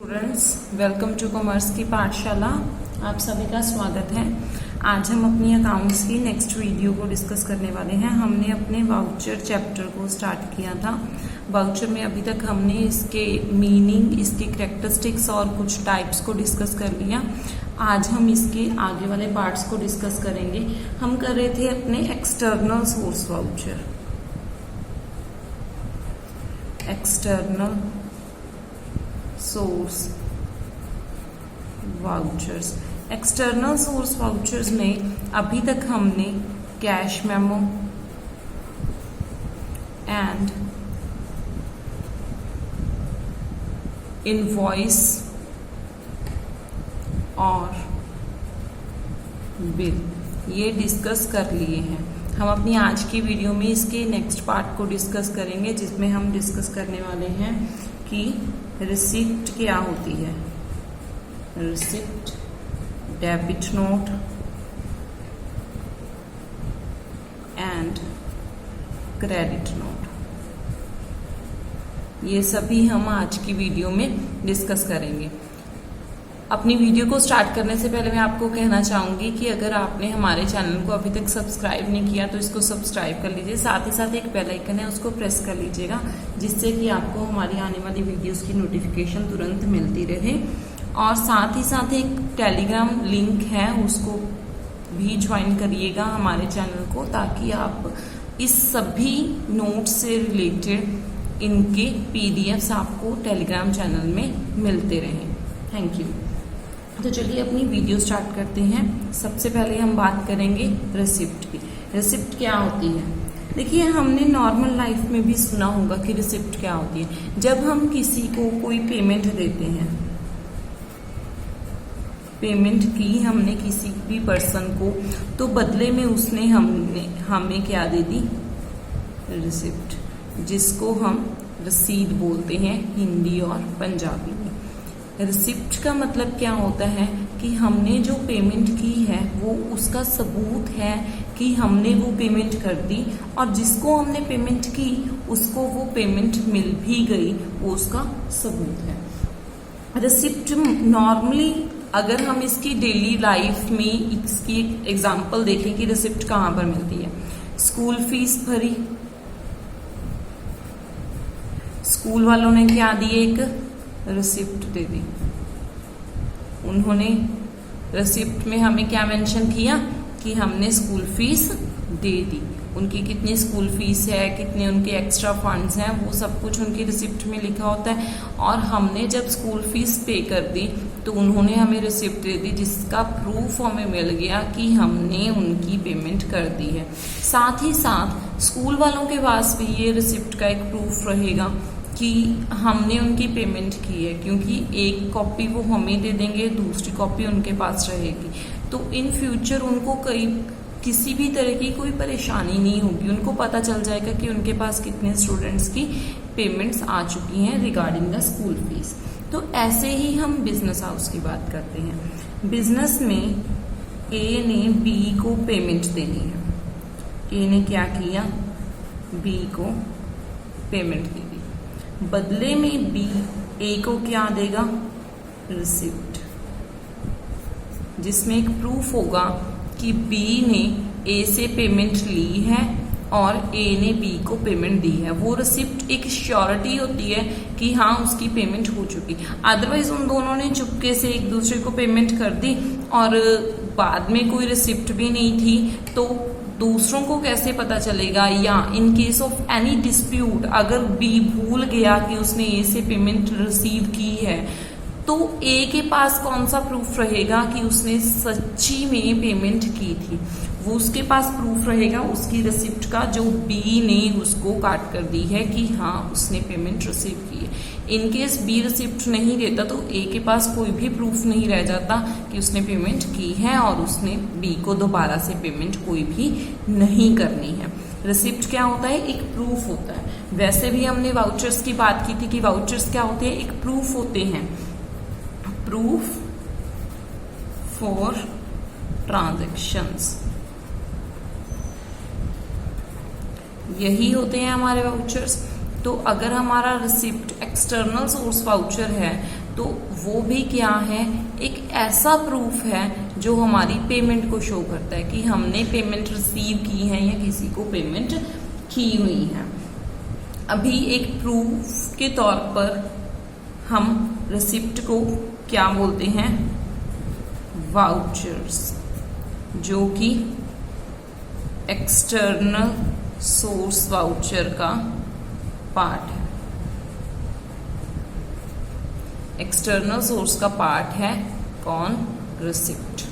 Students, welcome to commerce की पाठशाला। आप सभी का स्वागत है। आज हम अपनी अकाउंट्स की नेक्स्ट वीडियो को डिस्कस करने वाले हैं। हमने अपने वाउचर चैप्टर को स्टार्ट किया था। वाउचर में अभी तक हमने इसके मीनिंग, इसकी कैरेक्टरिस्टिक्स और कुछ टाइप्स को डिस्कस कर लिया। आज हम इसके आगे वाले पार्ट्स को डिस्कस करेंगे। हम कर रहे थे अपने external source voucher, external source vouchers. External source vouchers में अभी तक हमने कैश मेमो एंड इनवॉइस और बिल ये डिस्कस कर लिए हैं। हम अपनी आज की वीडियो में इसके नेक्स्ट पार्ट को डिस्कस करेंगे, जिसमें हम डिस्कस करने वाले हैं कि रिसिप्ट क्या होती है। Receipt, debit note and credit note, ये सभी हम आज की वीडियो में डिस्कस करेंगे। अपनी वीडियो को स्टार्ट करने से पहले मैं आपको कहना चाहूंगी कि अगर आपने हमारे चैनल को अभी तक सब्सक्राइब नहीं किया तो इसको सब्सक्राइब कर लीजिए। साथ ही साथ एक बेल आइकन है, उसको प्रेस कर लीजिएगा, जिससे कि आपको हमारी आने वाली वीडियोस की नोटिफिकेशन तुरंत मिलती रहे। और साथ ही साथ एक टेलीग्राम लिंक है, उसको भी ज्वाइन करिएगा हमारे चैनल को, ताकि आप इस सभी नोट्स से रिलेटेड इनके पीडीएफ्स आपको टेलीग्राम चैनल में मिलते रहें। Thank you. तो चलिए अपनी वीडियो स्टार्ट करते हैं। सबसे पहले हम बात करेंगे रिसिप्ट की। रिसिप्ट क्या होती है? देखिए, हमने नॉर्मल लाइफ में भी सुना होगा कि रिसिप्ट क्या होती है। जब हम किसी को कोई पेमेंट देते हैं, पेमेंट की हमने किसी भी पर्सन को, तो बदले में उसने हमें क्या दे दी? रिसिप्ट, जिसको हम रसीद बोलते हैं हिंदी और पंजाबी में। रिसिप्ट का मतलब क्या होता है कि हमने जो पेमेंट की है वो उसका सबूत है कि हमने वो पेमेंट कर दी, और जिसको हमने पेमेंट की उसको वो पेमेंट मिल भी गई, वो उसका सबूत है। रिसिप्ट नॉर्मली, अगर हम इसकी डेली लाइफ में इसकी एक एग्जांपल देखें कि रिसिप्ट कहाँ पर मिलती है। स्कूल फीस भरी, स्कूल वालों ने क्या दी? एक रिसिप्ट दे दी। उन्होंने रिसिप्ट में हमें क्या मेंशन किया कि हमने स्कूल फीस दे दी। उनकी कितनी स्कूल फीस है, कितने उनके एक्स्ट्रा फंड्स हैं, वो सब कुछ उनकी रिसिप्ट में लिखा होता है। और हमने जब स्कूल फीस पे कर दी तो उन्होंने हमें रिसिप्ट दे दी, जिसका प्रूफ हमें मिल गया कि हमने उनकी पेमेंट कर दी है। साथ ही साथ स्कूल वालों के पास भी ये रिसिप्ट का एक प्रूफ रहेगा कि हमने उनकी पेमेंट की है, क्योंकि एक कॉपी वो हमें दे देंगे, दूसरी कॉपी उनके पास रहेगी। तो इन फ्यूचर उनको किसी भी तरह की कोई परेशानी नहीं होगी। उनको पता चल जाएगा कि उनके पास कितने स्टूडेंट्स की पेमेंट्स आ चुकी हैं रिगार्डिंग द स्कूल फीस। तो ऐसे ही हम बिजनेस हाउस की बात करते हैं। बिजनेस में ए ने बी को पेमेंट देनी है। ए ने क्या किया? बी को पेमेंट दे दी। बदले में बी ए को क्या देगा? रिसिप्ट, जिसमें एक प्रूफ होगा कि बी ने ए से पेमेंट ली है और ए ने बी को पेमेंट दी है। वो रिसिप्ट एक श्योरिटी होती है कि हाँ, उसकी पेमेंट हो चुकी। अदरवाइज उन दोनों ने चुपके से एक दूसरे को पेमेंट कर दी और बाद में कोई रिसिप्ट भी नहीं थी, तो दूसरों को कैसे पता चलेगा? या in case of any dispute, अगर बी भूल गया कि उसने ए से पेमेंट रिसीव की है, तो ए के पास कौन सा प्रूफ रहेगा कि उसने सच्ची में पेमेंट की थी? वो उसके पास प्रूफ रहेगा उसकी रिसिप्ट का, जो बी ने उसको काट कर दी है कि हाँ, उसने पेमेंट रिसीव की है। इन केस बी रिसिप्ट नहीं देता तो ए के पास कोई भी प्रूफ नहीं रह जाता कि उसने पेमेंट की है, और उसने बी को दोबारा से पेमेंट कोई भी नहीं करनी है। रिसिप्ट क्या होता है? एक प्रूफ होता है। वैसे भी हमने वाउचर्स की बात की थी कि वाउचर्स क्या होते हैं? एक प्रूफ होते हैं। प्रूफ फॉर ट्रांजैक्शंस, यही होते हैं हमारे वाउचर्स। तो अगर हमारा रिसिप्ट एक्सटर्नल सोर्स वाउचर है तो वो भी क्या है, एक ऐसा प्रूफ है जो हमारी पेमेंट को शो करता है कि हमने पेमेंट रिसीव की है या किसी को पेमेंट की हुई है। अभी एक प्रूफ के तौर पर हम रिसिप्ट को क्या बोलते हैं, वाउचर्स, जो कि एक्सटर्नल सोर्स वाउचर का पार्ट है। एक्सटर्नल सोर्स का पार्ट है कौन, रिसिप्ट।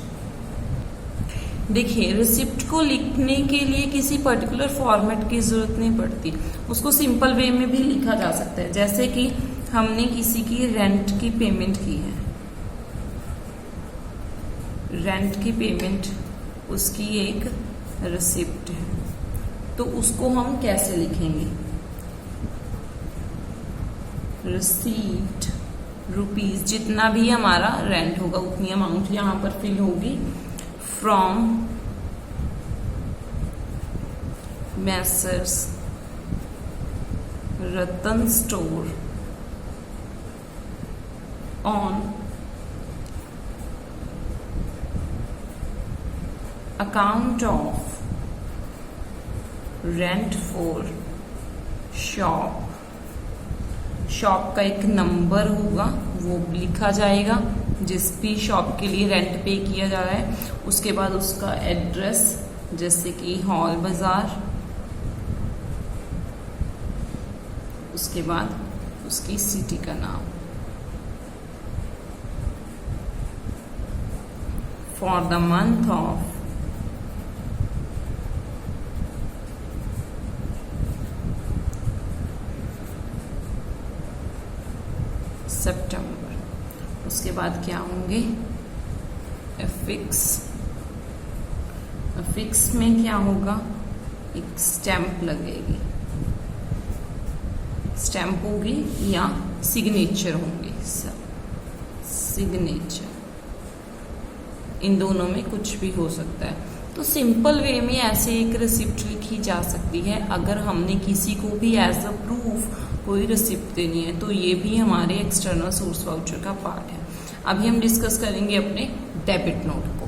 देखिए रिसिप्ट को लिखने के लिए किसी पर्टिकुलर फॉर्मेट की जरूरत नहीं पड़ती, उसको सिंपल वे में भी लिखा जा सकता है। जैसे कि हमने किसी की रेंट की पेमेंट की है, रेंट की पेमेंट उसकी एक रिसिप्ट है, तो उसको हम कैसे लिखेंगे, रिसीव्ड रुपीज, जितना भी हमारा रेंट होगा उतनी अमाउंट यहां पर फिल होगी, from Messrs Ratan store on account of rent for shop. Shop का एक नंबर होगा वो लिखा जाएगा जिस भी शॉप के लिए रेंट पे किया जा रहा है, उसके बाद उसका एड्रेस जैसे कि हॉल बाजार, उसके बाद उसकी सिटी का नाम, फॉर द मंथ ऑफ सितंबर। उसके बाद क्या होंगे, अफिक्स। अफिक्स में क्या होगा, एक स्टैंप लगेगी, स्टैंप होगी या सिग्नेचर होंगे, सिग्नेचर, इन दोनों में कुछ भी हो सकता है। तो सिंपल वे में ऐसे एक रिसिप्ट लिखी जा सकती है। अगर हमने किसी को भी एज अ प्रूफ कोई रिसिप्ट देनी है तो ये भी हमारे एक्सटर्नल सोर्स वाउचर का पार्ट है। अभी हम डिस्कस करेंगे अपने डेबिट नोट को।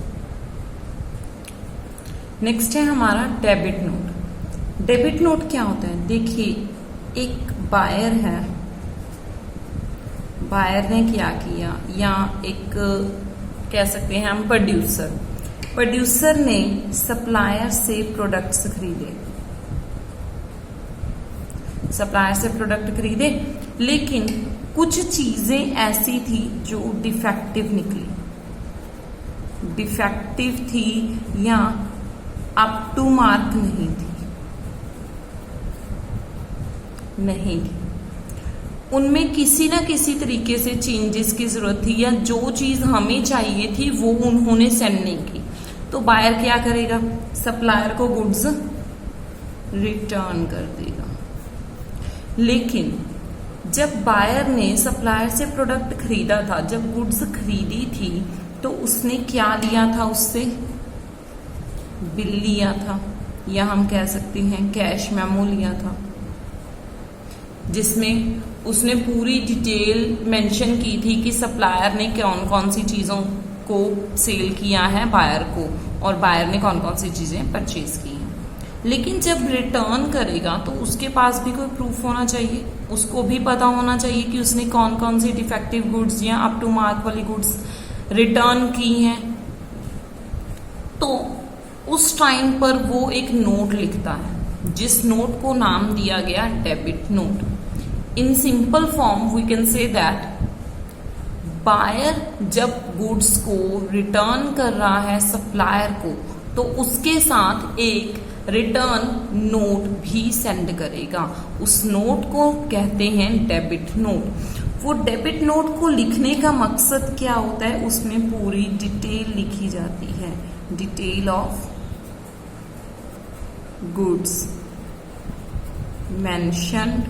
नेक्स्ट है हमारा डेबिट नोट। डेबिट नोट क्या होता है, देखिए एक बायर है, बायर ने क्या किया, या एक कह सकते हैं हम प्रोड्यूसर, प्रोड्यूसर ने सप्लायर से प्रोडक्ट्स खरीदे, सप्लायर से प्रोडक्ट खरीदे, लेकिन कुछ चीजें ऐसी थी जो डिफेक्टिव निकली, डिफेक्टिव थी या अप टू मार्क नहीं थी, उनमें किसी ना किसी तरीके से चेंजेस की जरूरत थी, या जो चीज हमें चाहिए थी वो उन्होंने सेंड नहीं की। तो बायर क्या करेगा, सप्लायर को गुड्स रिटर्न कर देगा। लेकिन जब बायर ने सप्लायर से प्रोडक्ट खरीदा था, जब गुड्स खरीदी थी, तो उसने क्या लिया था, उससे बिल लिया था, या हम कह सकते हैं कैश मेमो लिया था, जिसमें उसने पूरी डिटेल मेंशन की थी कि सप्लायर ने कौन कौन सी चीजों को सेल किया है बायर को, और बायर ने कौन कौन सी चीजें परचेज की हैं। लेकिन जब रिटर्न करेगा तो उसके पास भी कोई प्रूफ होना चाहिए, उसको भी पता होना चाहिए कि उसने कौन कौन सी डिफेक्टिव गुड्स या अप टू मार्क वाली गुड्स रिटर्न की हैं। तो उस टाइम पर वो एक नोट लिखता है, जिस नोट को नाम दिया गया debit note. In simple form we can say that buyer जब गुड्स को रिटर्न कर रहा है सप्लायर को, तो उसके साथ एक रिटर्न नोट भी सेंड करेगा। उस नोट को कहते हैं डेबिट नोट। वो डेबिट नोट को लिखने का मकसद क्या होता है, उसमें पूरी डिटेल लिखी जाती है, detail of goods mentioned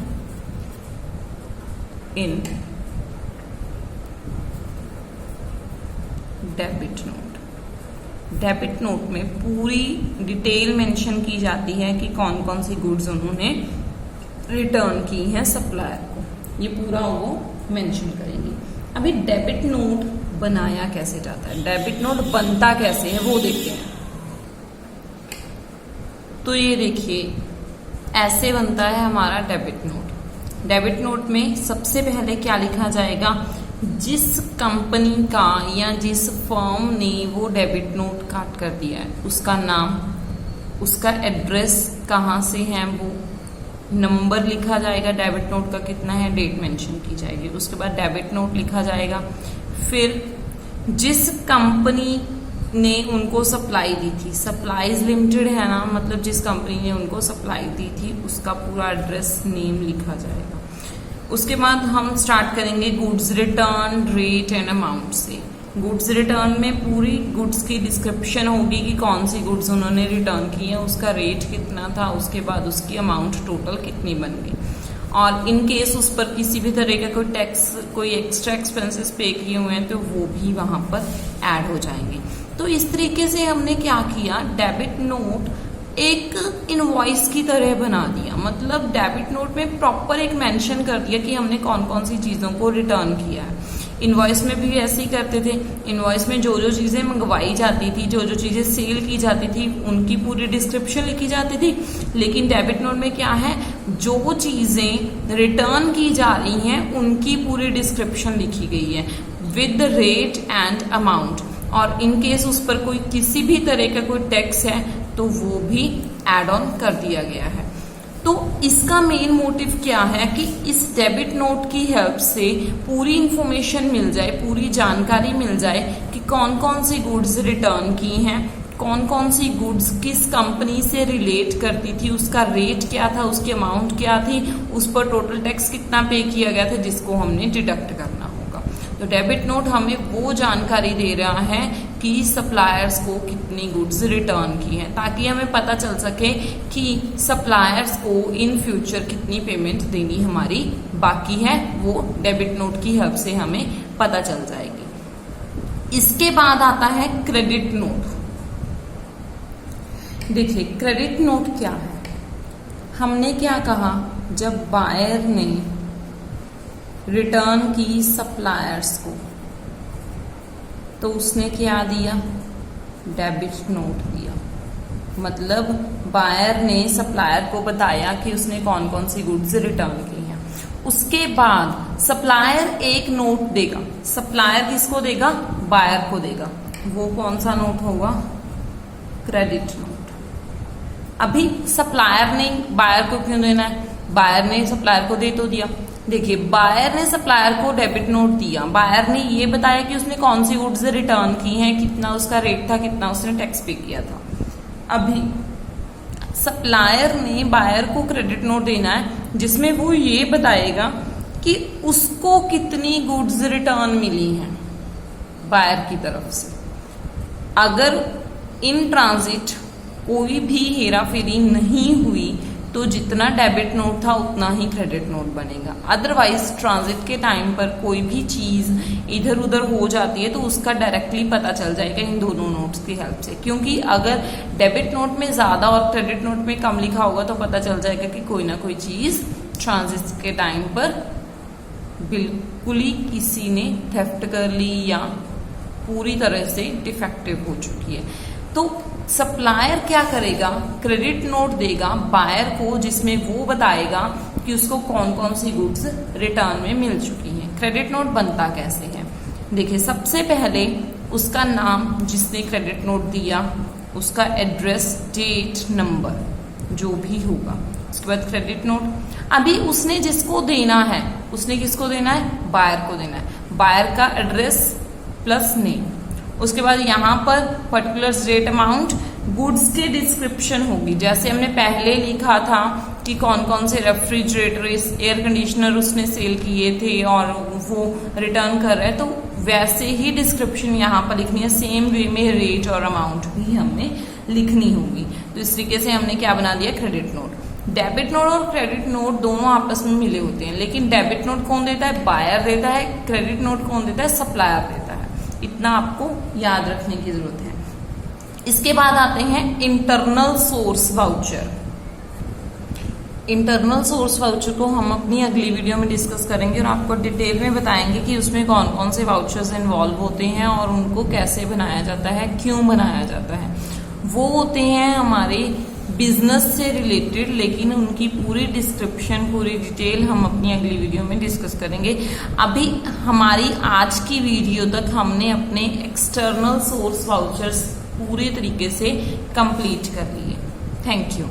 in debit note. Debit note में पूरी डिटेल मेंशन की जाती है कि कौन कौन सी गुड्स उन्होंने रिटर्न की हैं सप्लायर को, ये पूरा वो मेंशन करेंगे। अभी डेबिट नोट बनाया कैसे जाता है, डेबिट नोट बनता कैसे है वो देखते हैं। तो ये देखिए ऐसे बनता है हमारा डेबिट नोट। डेबिट नोट में सबसे पहले क्या लिखा जाएगा, जिस कंपनी का या जिस फर्म ने वो डेबिट नोट काट कर दिया है उसका नाम, उसका एड्रेस कहाँ से है, वो नंबर लिखा जाएगा, डेबिट नोट का कितना है, डेट मेंशन की जाएगी। उसके बाद डेबिट नोट लिखा जाएगा। फिर जिस कंपनी ने उनको सप्लाई दी थी, सप्लाईज लिमिटेड है ना, मतलब जिस कंपनी ने उनको सप्लाई दी थी उसका पूरा एड्रेस नेम लिखा जाएगा। उसके बाद हम स्टार्ट करेंगे goods return, rate and amount से। गुड्स रिटर्न में पूरी गुड्स की डिस्क्रिप्शन होगी कि कौन सी गुड्स उन्होंने रिटर्न की है, उसका रेट कितना था, उसके बाद उसकी अमाउंट टोटल कितनी बन गई, और इन केस उस पर किसी भी तरह का कोई टैक्स, कोई एक्स्ट्रा एक्सपेंसेस पे किए हुए हैं तो वो भी वहां पर ऐड हो जाएंगे। तो इस तरीके से हमने क्या किया, डेबिट नोट एक इनवॉइस की तरह बना दिया। मतलब डेबिट नोट में प्रॉपर एक मेंशन कर दिया कि हमने कौन कौन सी चीजों को रिटर्न किया है। इनवॉइस में भी ऐसे ही करते थे। इनवॉइस में जो जो चीजें मंगवाई जाती थी, जो जो चीजें सेल की जाती थी, उनकी पूरी डिस्क्रिप्शन लिखी जाती थी। लेकिन डेबिट नोट में क्या है, जो चीजें रिटर्न की जा रही हैं उनकी पूरी डिस्क्रिप्शन लिखी गई है विद रेट एंड अमाउंट, और इन केस उस पर कोई किसी भी तरह का कोई टैक्स है तो वो भी एड ऑन कर दिया गया है। तो इसका मेन मोटिव क्या है कि इस डेबिट नोट की हेल्प से पूरी इंफॉर्मेशन मिल जाए, पूरी जानकारी मिल जाए कि कौन कौन सी गुड्स रिटर्न की हैं, कौन कौन सी गुड्स किस कंपनी से रिलेट करती थी, उसका रेट क्या था, उसकी अमाउंट क्या थी, उस पर टोटल टैक्स कितना पे किया गया था जिसको हमने डिडक्ट करना होगा। तो डेबिट नोट हमें वो जानकारी दे रहा है कि सप्लायर्स को कितनी गुड्स रिटर्न की हैं, ताकि हमें पता चल सके कि सप्लायर्स को इन फ्यूचर कितनी पेमेंट देनी हमारी बाकी है, वो डेबिट नोट की हेल्प से हमें पता चल जाएगी। इसके बाद आता है क्रेडिट नोट। देखिए क्रेडिट नोट क्या है, हमने क्या कहा, जब बायर ने रिटर्न की सप्लायर्स को तो उसने क्या दिया, डेबिट नोट दिया। मतलब बायर ने सप्लायर को बताया कि उसने कौन कौन सी गुड्स रिटर्न की हैं। उसके बाद सप्लायर एक नोट देगा। सप्लायर किसको देगा, बायर को देगा। वो कौन सा नोट होगा, क्रेडिट नोट। अभी सप्लायर ने बायर को क्यों देना है, बायर ने सप्लायर को दे तो दिया। देखिए बायर ने सप्लायर को डेबिट नोट दिया, बायर ने ये बताया कि उसने कौन सी गुड्स रिटर्न की हैं, कितना उसका रेट था, कितना उसने टैक्स पे किया था। अभी सप्लायर ने बायर को क्रेडिट नोट देना है जिसमें वो ये बताएगा कि उसको कितनी गुड्स रिटर्न मिली हैं बायर की तरफ से। अगर इन ट्रांजिट कोई भी हेरा फेरी नहीं हुई तो जितना डेबिट नोट था उतना ही क्रेडिट नोट बनेगा। अदरवाइज ट्रांजिट के टाइम पर कोई भी चीज इधर उधर हो जाती है तो उसका डायरेक्टली पता चल जाएगा इन दोनों नोट्स की हेल्प से। क्योंकि अगर डेबिट नोट में ज्यादा और क्रेडिट नोट में कम लिखा होगा तो पता चल जाएगा कि कोई ना कोई चीज ट्रांजिट के टाइम पर बिल्कुल ही किसी ने थेफ्ट कर ली या पूरी तरह से डिफेक्टिव हो चुकी है। तो सप्लायर क्या करेगा, क्रेडिट नोट देगा बायर को जिसमें वो बताएगा कि उसको कौन कौन सी गुड्स रिटर्न में मिल चुकी हैं। क्रेडिट नोट बनता कैसे है, देखिए सबसे पहले उसका नाम जिसने क्रेडिट नोट दिया, उसका एड्रेस, डेट, नंबर जो भी होगा, उसके बाद क्रेडिट नोट। अभी उसने जिसको देना है, उसने किसको देना है, बायर को देना है। बायर का एड्रेस प्लस नेम, उसके बाद यहाँ पर पर्टिकुलर रेट, अमाउंट, गुड्स के डिस्क्रिप्शन होगी। जैसे हमने पहले लिखा था कि कौन कौन से रेफ्रिजरेटर, एयर कंडीशनर उसने सेल किए थे और वो रिटर्न कर रहा है, तो वैसे ही डिस्क्रिप्शन यहाँ पर लिखनी है। सेम वे में रेट और अमाउंट भी हमने लिखनी होगी। तो इस तरीके से हमने क्या बना दिया, क्रेडिट नोट। डेबिट नोट और क्रेडिट नोट दोनों आपस में मिले होते हैं, लेकिन डेबिट नोट कौन देता है, बायर देता है। क्रेडिट नोट कौन देता है, सप्लायर देता है। इतना आपको याद रखने की जरूरत है। इसके बाद आते हैं internal source voucher. Internal source voucher को हम अपनी अगली वीडियो में डिस्कस करेंगे और आपको डिटेल में बताएंगे कि उसमें कौन कौन से वाउचर्स इन्वॉल्व होते हैं और उनको कैसे बनाया जाता है, क्यों बनाया जाता है। वो होते हैं हमारे बिजनेस से रिलेटेड, लेकिन उनकी पूरी डिस्क्रिप्शन, पूरी डिटेल हम अपनी अगली वीडियो में डिस्कस करेंगे। अभी हमारी आज की वीडियो तक हमने अपने एक्सटर्नल सोर्स वाउचर्स पूरे तरीके से कंप्लीट कर लिए। Thank you.